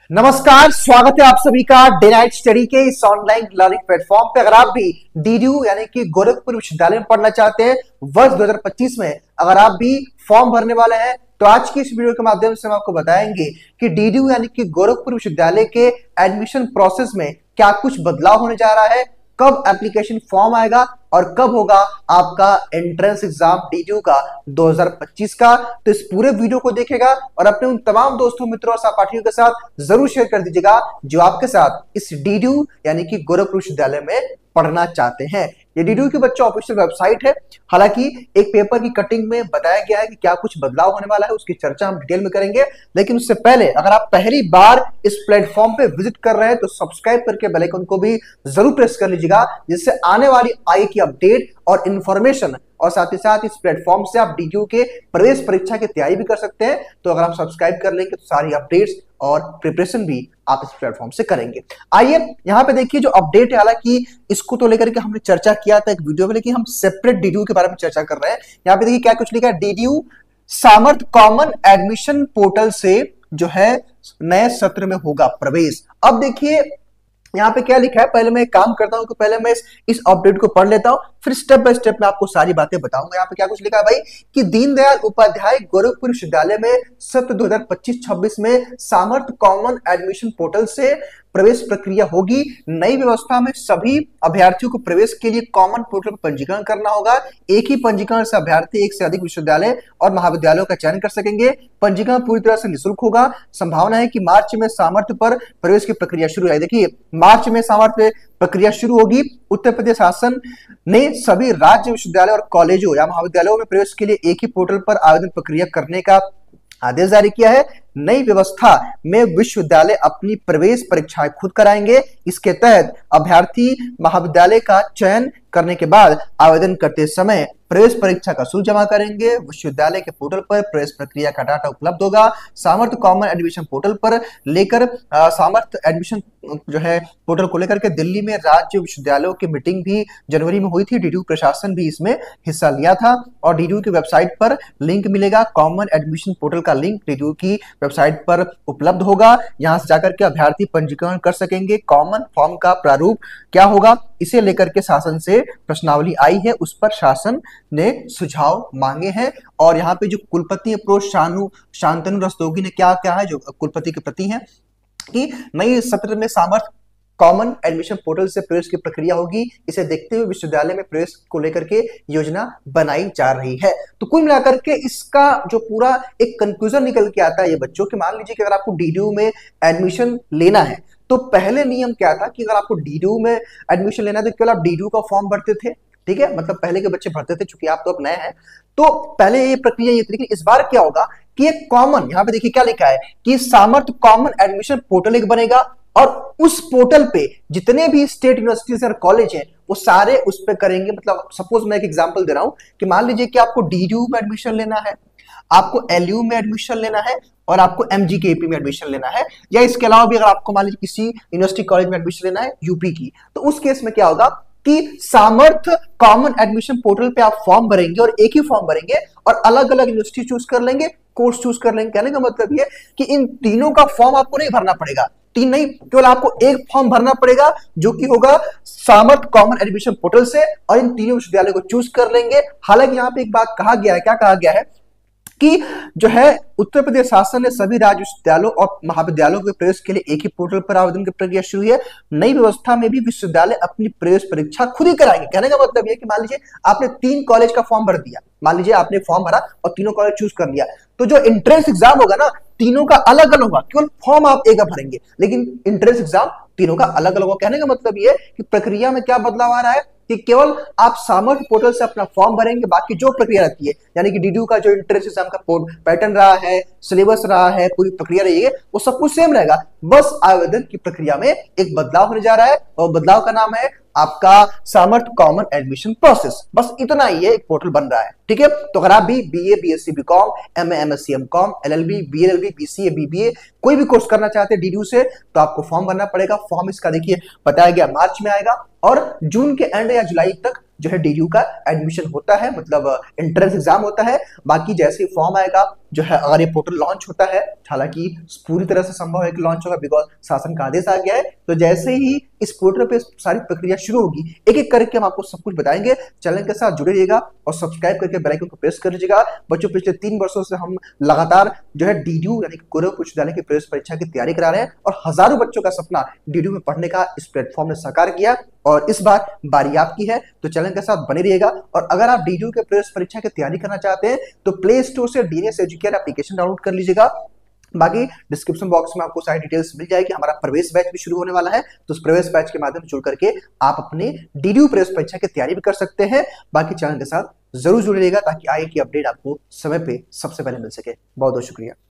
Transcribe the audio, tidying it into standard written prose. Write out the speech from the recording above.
नमस्कार, स्वागत है आप सभी का डे नाइट स्टडी के इस ऑनलाइन लर्निंग प्लेटफॉर्म पे। अगर आप भी डीडीयू यानी कि गोरखपुर विश्वविद्यालय में पढ़ना चाहते हैं वर्ष 2025 में, अगर आप भी फॉर्म भरने वाले हैं तो आज की इस वीडियो के माध्यम से हम आपको बताएंगे कि डीडीयू यानी कि गोरखपुर विश्वविद्यालय के एडमिशन प्रोसेस में क्या कुछ बदलाव होने जा रहा है, कब एप्लीकेशन फॉर्म आएगा और कब होगा आपका एंट्रेंस एग्जाम डीडीयू का 2025 का। तो इस पूरे वीडियो को देखेगा और अपने उन तमाम दोस्तों, मित्रों और सहपाठियों के साथ जरूर शेयर कर दीजिएगा जो आपके साथ इस डीडीयू यानी कि गोरखपुर विश्वविद्यालय में पढ़ना चाहते हैं। ये डीडीयू की बच्चों ऑफिशियल वेबसाइट है। हालांकि एक पेपर की कटिंग में बताया गया है कि क्या कुछ बदलाव होने वाला है, उसकी चर्चा हम डिटेल में करेंगे। लेकिन उससे पहले अगर आप पहली बार इस प्लेटफॉर्म पे विजिट कर रहे हैं तो सब्सक्राइब करके बेल आइकन को भी जरूर प्रेस कर लीजिएगा, जिससे आने वाली आई की अपडेट और इंफॉर्मेशन और साथ ही साथ इस प्लेटफॉर्म से आप डीडीयू के प्रवेश परीक्षा की तैयारी भी कर सकते हैं। तो अगर आप सब्सक्राइब कर लेंगे तो सारी अपडेट्स और प्रिपरेशन भी आप इस प्लेटफॉर्म से करेंगे। आइए यहां पे देखिए जो अपडेट है, हालांकि इसको तो लेकर के हमने चर्चा किया था एक वीडियो में, लेकिन हम सेपरेट डीडीयू के बारे में चर्चा कर रहे हैं। यहां पे देखिए क्या कुछ लिखा है, डीडीयू सामर्थ कॉमन एडमिशन पोर्टल से जो है नए सत्र में होगा प्रवेश। अब देखिए यहाँ पे क्या लिखा है, पहले मैं एक काम करता हूं कि पहले मैं इस अपडेट को पढ़ लेता हूं, फिर स्टेप बाय स्टेप मैं आपको सारी बातें बताऊंगा। यहाँ पे क्या कुछ लिखा है भाई कि दीनदयाल उपाध्याय गोरखपुर विश्वविद्यालय में सत्र 2025-26 में सामर्थ कॉमन एडमिशन पोर्टल से प्रवेश प्रक्रिया होगी। नई व्यवस्था में सभी अभ्यर्थियों को प्रवेश के लिए कॉमन पोर्टल पर पंजीकरण करना होगा। एक ही पंजीकरण से अभ्यर्थी एक से अधिक विश्वविद्यालय और महाविद्यालयों का चयन कर सकेंगे। पंजीकरण पूरी तरह से निःशुल्क होगा। संभावना है कि मार्च में सामर्थ्य पर प्रवेश की प्रक्रिया शुरू हो। देखिए मार्च में सामर्थ्य प्रक्रिया शुरू होगी। उत्तर प्रदेश शासन ने सभी राज्य विश्वविद्यालय और कॉलेजों या महाविद्यालयों में प्रवेश के लिए एक ही पोर्टल पर आवेदन प्रक्रिया करने का आदेश जारी किया है। नई व्यवस्था में विश्वविद्यालय अपनी प्रवेश परीक्षाएं खुद कराएंगे। इसके तहत अभ्यर्थी महाविद्यालय का चयन करने के बाद आवेदन करते समय प्रवेश परीक्षा का शुल्क जमा करेंगे। विश्वविद्यालय के पोर्टल पर प्रवेश प्रक्रिया का डाटा उपलब्ध होगा। सामर्थ्य कॉमन एडमिशन पोर्टल पर लेकर सामर्थ्य एडमिशन जो है पोर्टल को लेकर के दिल्ली में राज्य विश्वविद्यालयों की मीटिंग भी जनवरी में हुई थी। डीडीयू प्रशासन भी इसमें हिस्सा लिया था और डीडीयू की वेबसाइट पर लिंक मिलेगा। कॉमन एडमिशन पोर्टल का लिंक डीडीयू की वेबसाइट पर उपलब्ध होगा। यहां से जाकर के अभ्यर्थी पंजीकरण कर सकेंगे। कॉमन फॉर्म का प्रारूप क्या होगा, इसे लेकर के शासन से प्रश्नावली आई है, उस पर शासन ने सुझाव मांगे हैं। और यहाँ पे जो कुलपति है प्रो शांतनु रस्तोगी ने क्या कहा है, जो कुलपति के प्रति हैं, कि नई सत्र में सामर्थ्य कॉमन एडमिशन पोर्टल से प्रवेश की प्रक्रिया होगी। इसे देखते हुए विश्वविद्यालय में प्रवेश को लेकर के योजना बनाई जा रही है। तो कुल मिलाकर के इसका जो पूरा एक कंक्लूजन निकल के आता है ये बच्चों के, मान लीजिए कि अगर आपको डीडीयू में एडमिशन लेना है तो पहले नियम क्या था कि अगर आपको डीडीयू में एडमिशन लेना है तो केवल आप डीडीयू का फॉर्म भरते थे, ठीक है, मतलब पहले के बच्चे भरते थे, चूंकि आप तो अब नए हैं तो पहले ये प्रक्रिया ये थी। लेकिन इस बार क्या होगा कि एक कॉमन, यहां पे देखिए क्या लिखा है कि सामर्थ्य कॉमन एडमिशन पोर्टल एक बनेगा और उस पोर्टल पे जितने भी स्टेट यूनिवर्सिटीज और कॉलेज हैं वो सारे उस पे करेंगे। मतलब सपोज मैं एक एग्जांपल दे रहा हूं कि मान लीजिए कि आपको डीडीयू में एडमिशन लेना है, आपको एलयू में एडमिशन लेना है और आपको एमजीकेपी में एडमिशन लेना है, या इसके अलावा भी अगर आपको मान लीजिए किसी यूनिवर्सिटी कॉलेज में एडमिशन लेना है यूपी की, तो उस केस में क्या होगा कि सामर्थ्य कॉमन एडमिशन पोर्टल पे आप फॉर्म भरेंगे और एक ही फॉर्म भरेंगे और अलग अलग यूनिवर्सिटी चूज कर लेंगे, कोर्स चूज कर लेंगे। कहने का मतलब ये कि इन तीनों का फॉर्म आपको नहीं भरना पड़ेगा, तीन नहीं, केवल आपको एक फॉर्म भरना पड़ेगा जो कि होगा सामर्थ्य कॉमन एडमिशन पोर्टल से, और इन तीनों विश्वविद्यालय को चूज कर लेंगे। हालांकि यहाँ पे एक बात कहा गया है, क्या कहा गया है कि जो है उत्तर प्रदेश शासन ने सभी राज्य विश्वविद्यालयों और महाविद्यालयों के प्रवेश के लिए एक ही पोर्टल पर आवेदन की प्रक्रिया शुरू है। नई व्यवस्था में भी विश्वविद्यालय अपनी प्रवेश परीक्षा खुद ही कराएंगे। कहने का मतलब यह कि मान लीजिए आपने 3 कॉलेज का फॉर्म भर दिया, मान लीजिए आपने फॉर्म भरा और तीनों कॉलेज चूज कर लिया, तो जो एंट्रेंस एग्जाम होगा ना तीनों का अलग अलग होगा, केवल फॉर्म आप एक भरेंगे लेकिन एंट्रेंस एग्जाम तीनों का अलग अलग होगा। कहने का मतलब यह कि प्रक्रिया में क्या बदलाव आ रहा है कि केवल आप सामर्थ्य पोर्टल से अपना फॉर्म भरेंगे, बाकी जो प्रक्रिया रहती है यानी कि डीडीयू का जो एंट्रेंस एग्जाम का पैटर्न रहा है, सिलेबस रहा है, पूरी प्रक्रिया रही है, वो सब कुछ सेम रहेगा। बस आवेदन की प्रक्रिया में एक बदलाव होने जा रहा है और बदलाव का नाम है आपका सामर्थ्य कॉमन एडमिशन प्रोसेस। बस इतना ही है, एक पोर्टल बन रहा है, ठीक है। तो अगर आप भी BA, BSc, BCom, MA, MSc, MCom, LLB, BLLB, BCA, BBA कोई भी कोर्स करना चाहते हैं डीडीयू से, तो आपको फॉर्म भरना पड़ेगा। फॉर्म इसका देखिए बताया गया मार्च में आएगा और जून के एंड या जुलाई तक जो है डीडीयू का एडमिशन होता है, मतलब एंट्रेंस एग्जाम होता है। बाकी जैसे ही फॉर्म आएगा जो है, अगर ये पोर्टल लॉन्च होता है, हालांकि पूरी तरह से संभव है कि लॉन्च होगा बिकॉज शासन का आदेश आ गया है, तो जैसे ही इस पोर्टल पे सारी प्रक्रिया शुरू होगी, एक एक करके हम आपको सब कुछ बताएंगे। चैनल के साथ जुड़े रहिएगा और सब्सक्राइब करके बेल आइकन को प्रेस कर लीजिएगा। बच्चों, पिछले 3 वर्षों से हम लगातार जो है डीडीयू यानी कि गोरखपुर विश्वविद्यालय की प्रवेश परीक्षा की तैयारी करा रहे हैं और हजारों बच्चों का सपना डीडीयू में पढ़ने का इस प्लेटफॉर्म ने साकार किया और इस बार बारी आपकी है, तो चैनल के साथ बने रहिएगा। और अगर आप डीडीयू के प्रवेश परीक्षा की तैयारी करना चाहते हैं तो प्ले स्टोर से डीएनएस एजुकेयर एप्लीकेशन डाउनलोड कर लीजिएगा। बाकी डिस्क्रिप्शन बॉक्स में आपको सारी डिटेल्स मिल जाएगी। हमारा प्रवेश बैच भी शुरू होने वाला है, तो उस प्रवेश बैच के माध्यम से जुड़ करके आप अपने डीडीयू प्रवेश परीक्षा की तैयारी भी कर सकते हैं। बाकी चैनल के साथ जरूर जुड़े रहिएगा ताकि आगे की अपडेट आपको समय पे सबसे पहले मिल सके। बहुत बहुत शुक्रिया।